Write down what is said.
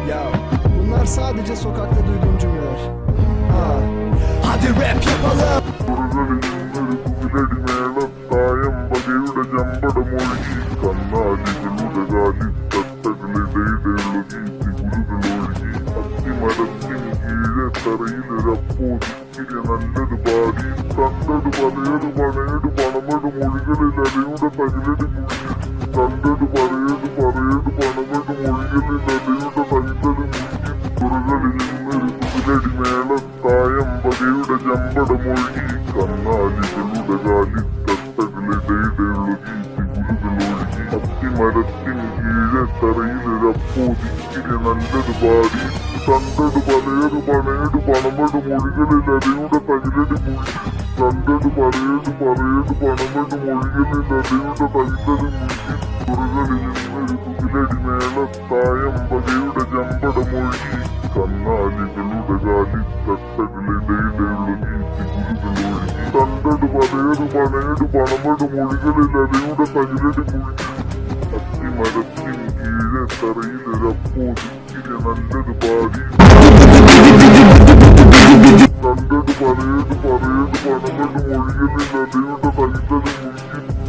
Ya bunlar sadece sokakta duyduğum cümleler. Hadi rap yapalım. തായമ്പകയുടെ ചമ്പടമൊഴുകി കണ്ണാടികളുടെ കാലിൽ തട്ടകളിടയിടൊഴുകി തികുലുകളൊഴുകി അത്തിമരത്തിന് കീഴെ തറയിലൊരപ്പോതിക്കിരി നല്ലൊരു പാടി കണ്ടൊരു പലയൊരു പണയൊരു പണമൊരു മൊഴികളിൽ അലയുടെ തകിലടി മുഴുകി കണ്ടൊരു പലയൊരു പണമൊരു മൊഴികളിൽ അലയുടെ തകിലടി മുഴുകി തുറകളിൽ നിന്നൊരു കുതിലടി മേളം തായമ്പകയുടെ ചമ്പടമൊഴുകി കണ്ണാടികളുടെ കാലിൽ തട്ടകളിടയിടൊഴുകി തികുലുകളൊഴുകി അത്തിമരത്തിന് കീഴെ തറയിലൊരപ്പോതിക്കിരി നല്ലൊരു പാടി കണ്ടൊരു പലയൊരു പണയൊരു പണമൊരു മൊഴികളിൽ അലയുടെ തകിലടി മുഴുകി കണ്ടൊരു പലയൊരു പണമൊരു മൊഴികളിൽ അലയുടെ തകിലടി മുഴുകി തുറകളിൽ നിന്നൊരു കുതിലടി മേളത്തായമ്പകയുടെ ചമ്പടമൊഴുകി കണ്ണാടികളുടെ കാലിൽ തട്ടകളിടയിടൊഴുകി തികുലുകളൊഴുകി കണ്ടൊരു പലയൊരു പണമൊരു മൊഴികളിൽ അലയുടെ തകിലടി മുഴുകി അത്തിമരത്തിന് കീഴെ തറയിലൊരപ്പോതിക്കിരി നല്ലൊരു പാടി